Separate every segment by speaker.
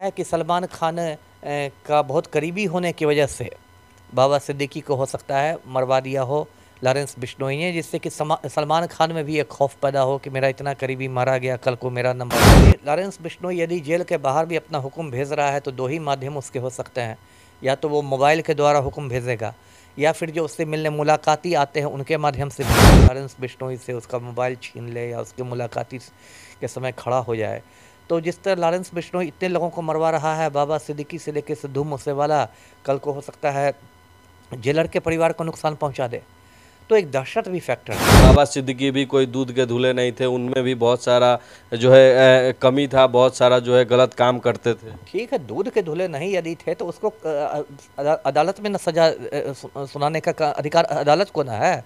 Speaker 1: है कि सलमान खान का बहुत करीबी होने की वजह से बाबा सिद्दीकी को हो सकता है मरवा दिया हो लॉरेंस बिश्नोई ने, जिससे कि सलमान खान में भी एक खौफ पैदा हो कि मेरा इतना करीबी मारा गया, कल को मेरा नंबर। लॉरेंस बिश्नोई यदि जेल के बाहर भी अपना हुक्म भेज रहा है तो दो ही माध्यम उसके हो सकते हैं, या तो वो मोबाइल के द्वारा हुक्म भेजेगा या फिर जो उससे मिलने मुलाकाती आते हैं उनके माध्यम से लॉरेंस बिश्नोई से उसका मोबाइल छीन ले या उसके मुलाकाती के समय खड़ा हो जाए। तो जिस तरह लॉरेंस बिश्नोई इतने लोगों को मरवा रहा है, बाबा सिद्दीकी से लेकर सिद्धू मूसेवाला, कल को हो सकता है जेलर के परिवार को नुकसान पहुंचा दे, तो एक दहशत भी फैक्टर है।
Speaker 2: बाबा सिद्दीकी भी कोई दूध के धुले नहीं थे, उनमें भी बहुत सारा जो है कमी था, बहुत सारा जो है गलत काम करते थे।
Speaker 1: ठीक है, दूध के धुले नहीं यदि थे तो उसको अदालत में न सजा सुनाने का अधिकार अदालत को ना है।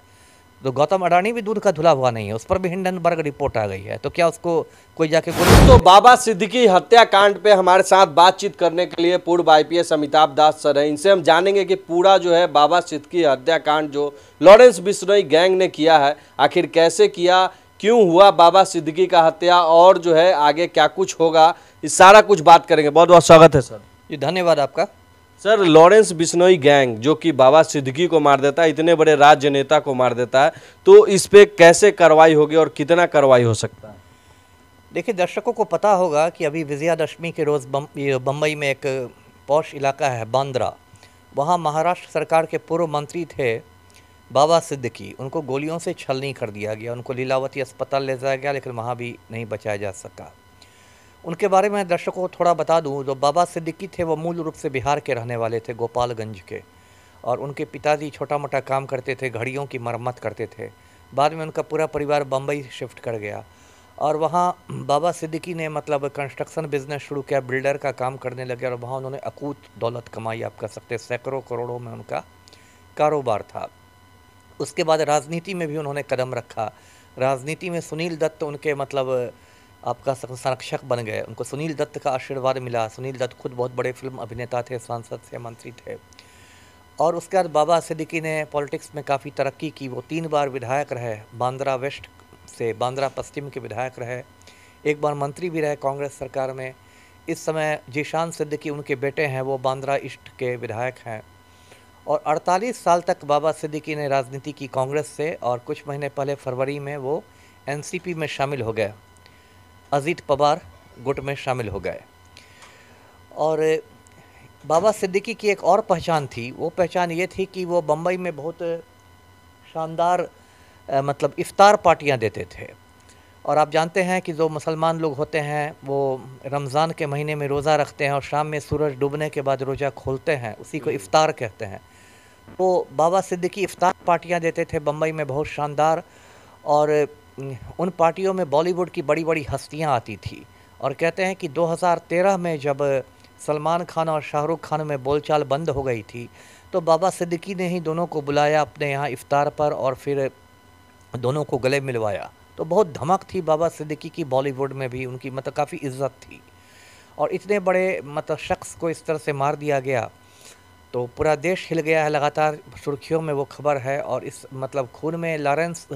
Speaker 1: तो गौतम अडानी भी दूध का धुला हुआ नहीं है, उस पर भी हिंडनबर्ग रिपोर्ट आ गई है, तो क्या उसको कोई जाके
Speaker 2: तो बाबा सिद्दीकी हत्याकांड पे हमारे साथ बातचीत करने के लिए पूर्व आईपीएस अमिताभ दास सर हैं। इनसे हम जानेंगे कि पूरा जो है बाबा सिद्दीकी हत्याकांड जो लॉरेंस बिश्नोई गैंग ने किया है, आखिर कैसे किया, क्यों हुआ बाबा सिद्दीकी का हत्या, और जो है आगे क्या कुछ होगा, इस सारा कुछ बात करेंगे। बहुत बहुत स्वागत है सर।
Speaker 1: जी धन्यवाद आपका।
Speaker 2: सर, लॉरेंस बिश्नोई गैंग जो कि बाबा सिद्दीकी को मार देता है, इतने बड़े राज्य नेता को मार देता है, तो इस पे कैसे कार्रवाई होगी और कितना कार्रवाई हो सकता है?
Speaker 1: देखिए, दर्शकों को पता होगा कि अभी विजयादशमी के रोज़ बम्बई में एक पॉश इलाका है बांद्रा, वहाँ महाराष्ट्र सरकार के पूर्व मंत्री थे बाबा सिद्दीकी, उनको गोलियों से छलनी कर दिया गया, उनको लीलावती अस्पताल ले जाया गया लेकिन वहाँ भी नहीं बचाया जा सका। उनके बारे में दर्शकों को थोड़ा बता दूं, जो बाबा सिद्दीकी थे वो मूल रूप से बिहार के रहने वाले थे, गोपालगंज के, और उनके पिताजी छोटा मोटा काम करते थे, घड़ियों की मरम्मत करते थे। बाद में उनका पूरा परिवार बम्बई शिफ्ट कर गया और वहाँ बाबा सिद्दीकी ने मतलब कंस्ट्रक्शन बिजनेस शुरू किया, बिल्डर का काम करने लगे और वहाँ उन्होंने अकूत दौलत कमाई, आप कह सकते हैं सैकड़ों करोड़ों में उनका कारोबार था। उसके बाद राजनीति में भी उन्होंने कदम रखा। राजनीति में सुनील दत्त उनके मतलब आपका संरक्षक बन गए, उनको सुनील दत्त का आशीर्वाद मिला। सुनील दत्त खुद बहुत बड़े फिल्म अभिनेता थे, सांसद थे, मंत्री थे। और उसके बाद बाबा सिद्दीकी ने पॉलिटिक्स में काफ़ी तरक्की की। वो 3 बार विधायक रहे, बांद्रा वेस्ट से बांद्रा पश्चिम के विधायक रहे, एक बार मंत्री भी रहे कांग्रेस सरकार में। इस समय जीशान सिद्दीकी उनके बेटे हैं, वो बांद्रा ईस्ट के विधायक हैं। और 48 साल तक बाबा सिद्दीकी ने राजनीति की कांग्रेस से, और कुछ महीने पहले फरवरी में वो एनसीपी में शामिल हो गए, अजीत पवार गुट में शामिल हो गए। और बाबा सिद्दीकी की एक और पहचान थी, वो पहचान ये थी कि वो बम्बई में बहुत शानदार मतलब इफ्तार पार्टियां देते थे। और आप जानते हैं कि जो मुसलमान लोग होते हैं वो रमज़ान के महीने में रोज़ा रखते हैं और शाम में सूरज डूबने के बाद रोज़ा खोलते हैं, उसी को इफ्तार कहते हैं। तो बाबा सिद्दीकी इफ्तार पार्टियां देते थे बम्बई में, बहुत शानदार। और उन पार्टियों में बॉलीवुड की बड़ी बड़ी हस्तियां आती थी। और कहते हैं कि 2013 में जब सलमान खान और शाहरुख खान में बोलचाल बंद हो गई थी तो बाबा सिद्दीकी ने ही दोनों को बुलाया अपने यहाँ इफ्तार पर और फिर दोनों को गले मिलवाया। तो बहुत धमक थी बाबा सिद्दीकी की, बॉलीवुड में भी उनकी मतलब काफ़ी इज्जत थी। और इतने बड़े मतलब शख्स को इस तरह से मार दिया गया तो पूरा देश हिल गया है, लगातार सुर्खियों में वो खबर है। और इस मतलब खून में लॉरेंस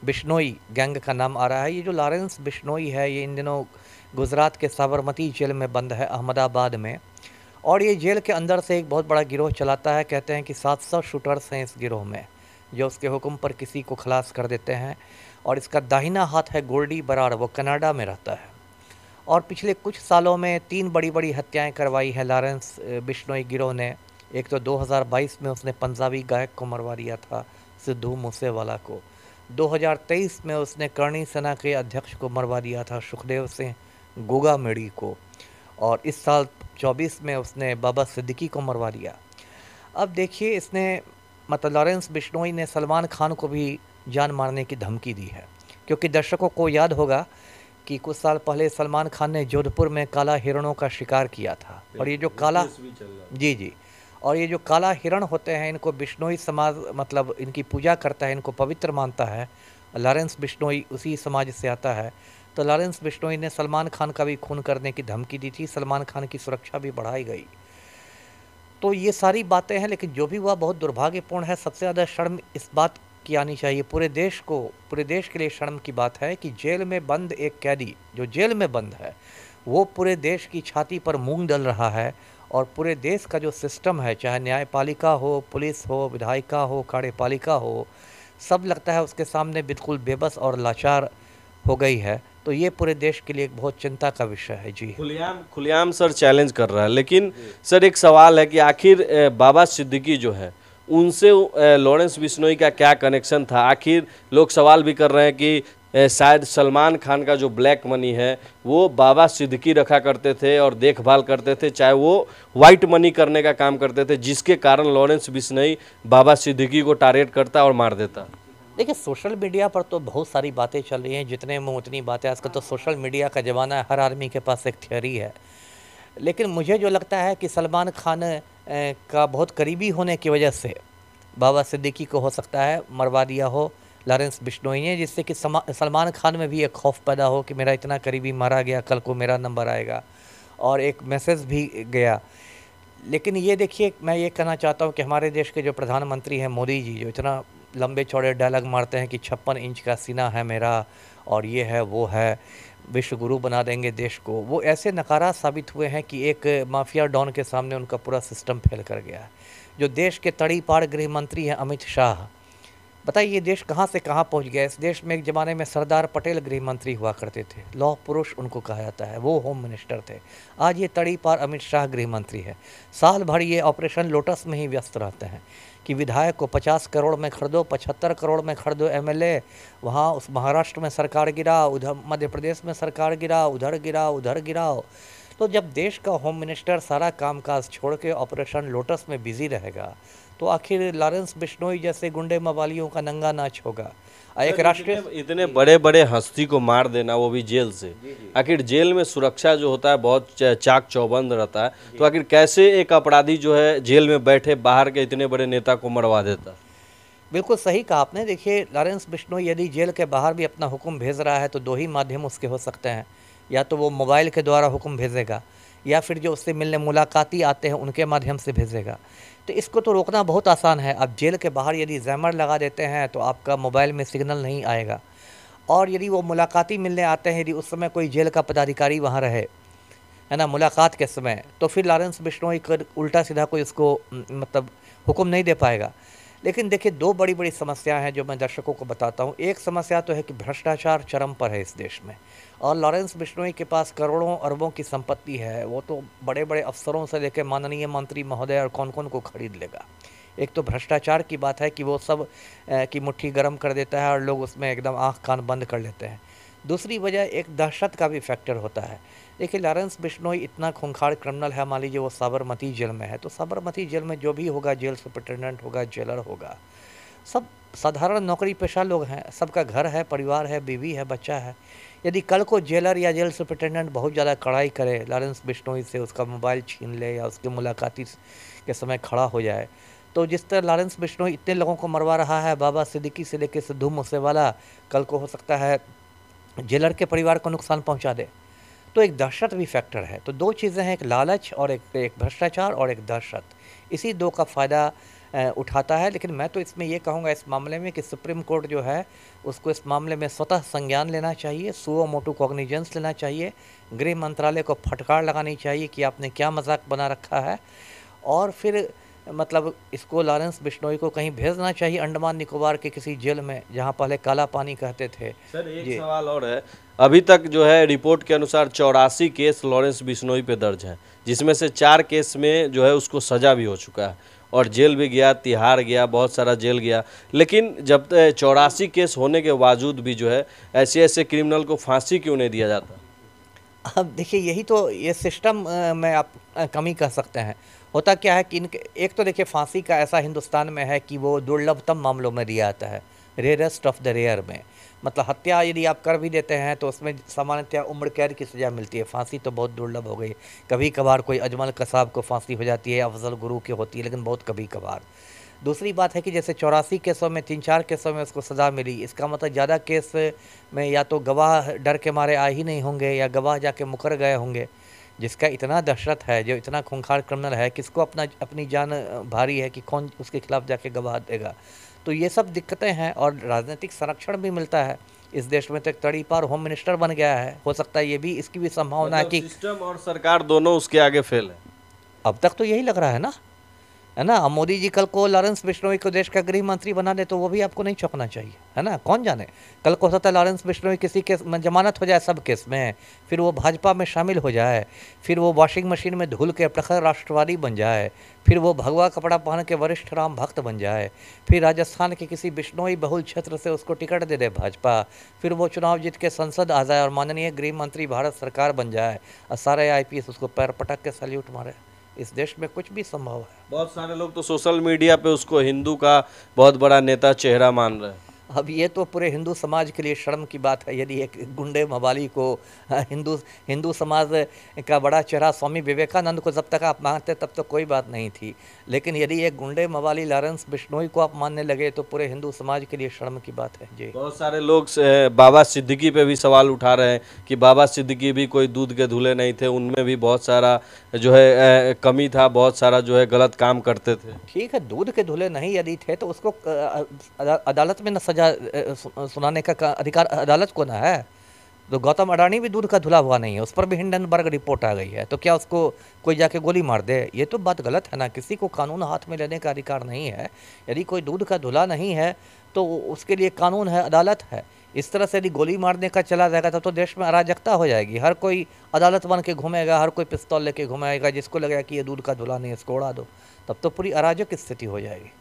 Speaker 1: बिश्नोई गैंग का नाम आ रहा है। ये जो लॉरेंस बिश्नोई है ये इन दिनों गुजरात के साबरमती जेल में बंद है, अहमदाबाद में। और ये जेल के अंदर से एक बहुत बड़ा गिरोह चलाता है। कहते हैं कि 700 शूटर्स हैं इस गिरोह में, जो उसके हुक्म पर किसी को खलास कर देते हैं। और इसका दाहिना हाथ है गोल्डी बराड़, वो कनाडा में रहता है। और पिछले कुछ सालों में 3 बड़ी बड़ी हत्याएं करवाई हैं लॉरेंस बिश्नोई गिरोह ने। एक तो 2022 में उसने पंजाबी गायक को मरवा दिया था, सिद्धू मूसेवाला को। 2023 में उसने करणी सेना के अध्यक्ष को मरवा दिया था, सुखदेव सिंह गोगा मेड़ी को। और इस साल 24 में उसने बाबा सिद्दीकी को मरवा दिया। अब देखिए, इसने मतलब लॉरेंस बिश्नोई ने सलमान खान को भी जान मारने की धमकी दी है। क्योंकि दर्शकों को याद होगा कि कुछ साल पहले सलमान खान ने जोधपुर में काला हिरणों का शिकार किया था। और ये जो काला जी और ये जो काला हिरण होते हैं, इनको बिश्नोई समाज मतलब इनकी पूजा करता है, इनको पवित्र मानता है। लॉरेंस बिश्नोई उसी समाज से आता है। तो लॉरेंस बिश्नोई ने सलमान खान का भी खून करने की धमकी दी थी, सलमान खान की सुरक्षा भी बढ़ाई गई। तो ये सारी बातें हैं, लेकिन जो भी हुआ बहुत दुर्भाग्यपूर्ण है। सबसे ज़्यादा शर्म इस बात की आनी चाहिए पूरे देश को, पूरे देश के लिए शर्म की बात है कि जेल में बंद एक कैदी, जो जेल में बंद है, वो पूरे देश की छाती पर मूंग डल रहा है और पूरे देश का जो सिस्टम है, चाहे न्यायपालिका हो, पुलिस हो, विधायिका हो, कार्यपालिका हो, सब लगता है उसके सामने बिल्कुल बेबस और लाचार हो गई है। तो ये पूरे देश के लिए एक बहुत चिंता का विषय है। जी
Speaker 2: खुलेआम खुलेआम सर चैलेंज कर रहा है। लेकिन सर एक सवाल है कि आखिर बाबा सिद्दीकी जो है उनसे लॉरेंस बिश्नोई का क्या कनेक्शन था। आखिर लोग सवाल भी कर रहे हैं कि शायद सलमान खान का जो ब्लैक मनी है वो बाबा सिद्दीकी रखा करते थे और देखभाल करते थे, चाहे वो वाइट मनी करने का काम करते थे, जिसके कारण लॉरेंस बिश्नोई बाबा सिद्दीकी को टारगेट करता और मार देता।
Speaker 1: देखिए, सोशल मीडिया पर तो बहुत सारी बातें चल रही हैं, जितने मुँह उतनी बातें। आजकल तो सोशल मीडिया का ज़माना है, हर आदमी के पास एक थ्योरी है। लेकिन मुझे जो लगता है कि सलमान खान का बहुत करीबी होने की वजह से बाबा सिद्दीकी को हो सकता है मरवा दिया हो लॉरेंस बिश्नोई ने, जिससे कि सलमान खान में भी एक खौफ पैदा हो कि मेरा इतना करीबी मारा गया, कल को मेरा नंबर आएगा, और एक मैसेज भी गया। लेकिन ये देखिए, मैं ये कहना चाहता हूँ कि हमारे देश के जो प्रधानमंत्री हैं मोदी जी, जो इतना लंबे चौड़े डायलॉग मारते हैं कि 56 इंच का सीना है मेरा और ये है वो है, विश्व गुरु बना देंगे देश को, वो ऐसे नकारा साबित हुए हैं कि एक माफिया डॉन के सामने उनका पूरा सिस्टम फेल कर गया है। जो देश के तड़ीपार गृह मंत्री हैं अमित शाह, बताइए ये देश कहाँ से कहाँ पहुँच गया। इस देश में एक ज़माने में सरदार पटेल गृह मंत्री हुआ करते थे, लौह पुरुष उनको कहा जाता है, वो होम मिनिस्टर थे। आज ये तड़ीपार अमित शाह गृह मंत्री है। साल भर ये ऑपरेशन लोटस में ही व्यस्त रहते हैं कि विधायक को 50 करोड़ में खरीदो, 75 करोड़ में खरीदो एमएलए, वहाँ उस महाराष्ट्र में सरकार गिरा, उधर मध्य प्रदेश में सरकार गिरा, उधर गिरा, उधर गिराओ। तो जब देश का होम मिनिस्टर सारा कामकाज छोड़ के ऑपरेशन लोटस में बिजी रहेगा, तो आखिर लॉरेंस बिश्नोई जैसे गुंडे मवालियों का नंगा नाच होगा। एक राष्ट्रीय
Speaker 2: इतने बड़े बड़े हस्ती को मार देना, वो भी जेल से। आखिर जेल में सुरक्षा जो होता है बहुत चाक चौबंद रहता है, तो आखिर कैसे एक अपराधी जो है जेल में बैठे बाहर के इतने बड़े नेता को मरवा देता।
Speaker 1: बिल्कुल सही कहा आपने। देखिए, लॉरेंस बिश्नोई यदि जेल के बाहर भी अपना हुक्म भेज रहा है तो दो ही माध्यम उसके हो सकते हैं, या तो वो मोबाइल के द्वारा हुक्म भेजेगा, या फिर जो उससे मिलने मुलाकाती आते हैं उनके माध्यम से भेजेगा। तो इसको तो रोकना बहुत आसान है। आप जेल के बाहर यदि जैमर लगा देते हैं तो आपका मोबाइल में सिग्नल नहीं आएगा, और यदि वो मुलाकाती मिलने आते हैं, यदि उस समय कोई जेल का पदाधिकारी वहाँ रहे, है ना, मुलाकात के समय, तो फिर लॉरेंस बिश्नोई को उल्टा सीधा कोई उसको मतलब हुक्म नहीं दे पाएगा। लेकिन देखिए, दो बड़ी बड़ी समस्या हैं जो मैं दर्शकों को बताता हूँ। एक समस्या तो है कि भ्रष्टाचार चरम पर है इस देश में, और लॉरेंस बिश्नोई के पास करोड़ों अरबों की संपत्ति है। वो तो बड़े बड़े अफसरों से लेकर माननीय मंत्री महोदय और कौन कौन को खरीद लेगा। एक तो भ्रष्टाचार की बात है कि वो सब की मुट्ठी गर्म कर देता है और लोग उसमें एकदम आँख कान बंद कर लेते हैं। दूसरी वजह एक दहशत का भी फैक्टर होता है। देखिए, लॉरेंस बिश्नोई इतना खूंखार क्रिमिनल है, मान लीजिए वो साबरमती जेल में है, तो साबरमती जेल में जो भी होगा, जेल सुपरिटेंडेंट होगा, जेलर होगा, सब साधारण नौकरी पेशा लोग हैं, सबका घर है, परिवार है, बीवी है, बच्चा है। यदि कल को जेलर या जेल सुपरिटेंडेंट बहुत ज़्यादा कड़ाई करे लॉरेंस बिश्नोई से, उसका मोबाइल छीन ले या उसके मुलाकाती के समय खड़ा हो जाए, तो जिस तरह लॉरेंस बिश्नोई इतने लोगों को मरवा रहा है, बाबा सिद्दीकी से लेकर सिद्धू मूसेवाला, कल को हो सकता है जेलर के परिवार को नुकसान पहुंचा दे। तो एक दहशत भी फैक्टर है। तो दो चीज़ें हैं, एक लालच और एक भ्रष्टाचार और एक दहशत। इसी दो का फ़ायदा उठाता है। लेकिन मैं तो इसमें ये कहूँगा इस मामले में कि सुप्रीम कोर्ट जो है उसको इस मामले में स्वतः संज्ञान लेना चाहिए, सुओ मोटो कॉग्निजेंस लेना चाहिए, गृह मंत्रालय को फटकार लगानी चाहिए कि आपने क्या मजाक बना रखा है, और फिर मतलब इसको लॉरेंस बिश्नोई को कहीं भेजना चाहिए अंडमान निकोबार के किसी जेल में, जहां पहले काला पानी कहते थे।
Speaker 2: सर एक सवाल और है, अभी तक जो है रिपोर्ट के अनुसार 84 केस लॉरेंस बिश्नोई पे दर्ज हैं, जिसमें से 4 केस में जो है उसको सजा भी हो चुका है और जेल भी गया, तिहाड़ गया, बहुत सारा जेल गया। लेकिन जब 84 केस होने के बावजूद भी जो है ऐसे ऐसे क्रिमिनल को फांसी क्यों नहीं दिया जाता?
Speaker 1: अब देखिए, यही तो ये सिस्टम में आप कमी कह सकते हैं। होता क्या है कि इनके एक तो देखिए, फांसी का ऐसा हिंदुस्तान में है कि वो दुर्लभतम मामलों में दिया जाता है, रेयरेस्ट ऑफ द रेयर में। मतलब हत्या यदि आप कर भी देते हैं तो उसमें सामान्यतः उम्र कैद की सज़ा मिलती है। फांसी तो बहुत दुर्लभ हो गई। कभी कभार कोई अजमल कसाब को फांसी हो जाती है, अफजल गुरु की होती है, लेकिन बहुत कभी कभार। दूसरी बात है कि जैसे 84 केसों में 3-4 केसों में उसको सज़ा मिली, इसका मतलब ज़्यादा केस में या तो गवाह डर के मारे आ ही नहीं होंगे या गवाह जाके मुकर गए होंगे। जिसका इतना दहशत है, जो इतना खूंखार क्रिमिनल है, किसको अपनी जान भारी है कि कौन उसके खिलाफ जाके गवाह देगा। तो ये सब दिक्कतें हैं और राजनीतिक संरक्षण भी मिलता है। इस देश में तो एक तड़ीपार होम मिनिस्टर बन गया है। हो सकता है ये भी, इसकी भी संभावना है
Speaker 2: मतलब
Speaker 1: कि
Speaker 2: सिस्टम और सरकार दोनों उसके आगे फेल है।
Speaker 1: अब तक तो यही लग रहा है ना। अब मोदी जी कल को लॉरेंस बिश्नोई को देश का गृह मंत्री बना दे तो वो भी आपको नहीं चौंकना चाहिए, है ना। कौन जाने, कल को हो सकता है लॉरेंस बिश्नोई किसी केस में जमानत हो जाए, सब केस में, फिर वो भाजपा में शामिल हो जाए, फिर वो वॉशिंग मशीन में धुल के प्रखर राष्ट्रवादी बन जाए, फिर वो भगवा कपड़ा पहन के वरिष्ठ राम भक्त बन जाए, फिर राजस्थान के किसी बिश्नोई बहुल क्षेत्र से उसको टिकट दे दे भाजपा, फिर वो चुनाव जीत के संसद आ जाए और माननीय गृह मंत्री भारत सरकार बन जाए और सारे IPS उसको पैर पटक के सैल्यूट मारे। इस देश में कुछ भी संभव है।
Speaker 2: बहुत सारे लोग तो सोशल मीडिया पे उसको हिंदू का बहुत बड़ा नेता चेहरा मान रहे हैं।
Speaker 1: अब ये तो पूरे हिंदू समाज के लिए शर्म की बात है, यदि एक गुंडे मवाली को हिंदू समाज का बड़ा चेहरा स्वामी विवेकानंद को जब तक आप मानते तब तो कोई बात नहीं थी, लेकिन यदि एक गुंडे मवाली लॉरेंस बिश्नोई को आप मानने लगे तो पूरे हिंदू समाज के लिए शर्म की बात है जी।
Speaker 2: बहुत सारे लोग बाबा सिद्दीकी पे भी सवाल उठा रहे हैं कि बाबा सिद्दीकी भी कोई दूध के धुले नहीं थे, उनमें भी बहुत सारा जो है कमी था, बहुत सारा जो है गलत काम करते थे।
Speaker 1: ठीक है, दूध के धुले नहीं यदि थे तो उसको अदालत में न सजा सुनाने का अधिकार अदालत को ना है। तो गौतम अडानी भी दूध का धुला हुआ नहीं है, उस पर भी हिंडनबर्ग रिपोर्ट आ गई है, तो क्या उसको कोई जाके गोली मार दे? ये तो बात गलत है ना। किसी को कानून हाथ में लेने का अधिकार नहीं है। यदि कोई दूध का धुला नहीं है तो उसके लिए कानून है, अदालत है। इस तरह से यदि गोली मारने का चला जाएगा तब तो देश में अराजकता हो जाएगी। हर कोई अदालत बन के घूमेगा, हर कोई पिस्तौल लेके घुमाएगा, जिसको लगेगा कि ये दूध का धुला नहीं, इसको उड़ा दो, तब तो पूरी अराजक स्थिति हो जाएगी।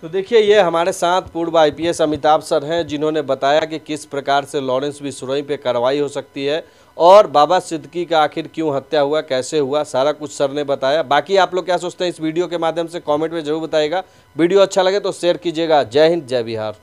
Speaker 2: तो देखिए, ये हमारे साथ पूर्व IPS अमिताभ सर हैं, जिन्होंने बताया कि किस प्रकार से लॉरेंस बिश्नोई पे कार्रवाई हो सकती है और बाबा सिद्दीकी का आखिर क्यों हत्या हुआ, कैसे हुआ, सारा कुछ सर ने बताया। बाकी आप लोग क्या सोचते हैं इस वीडियो के माध्यम से कमेंट में जरूर बताइएगा। वीडियो अच्छा लगे तो शेयर कीजिएगा। जय हिंद, जय बिहार।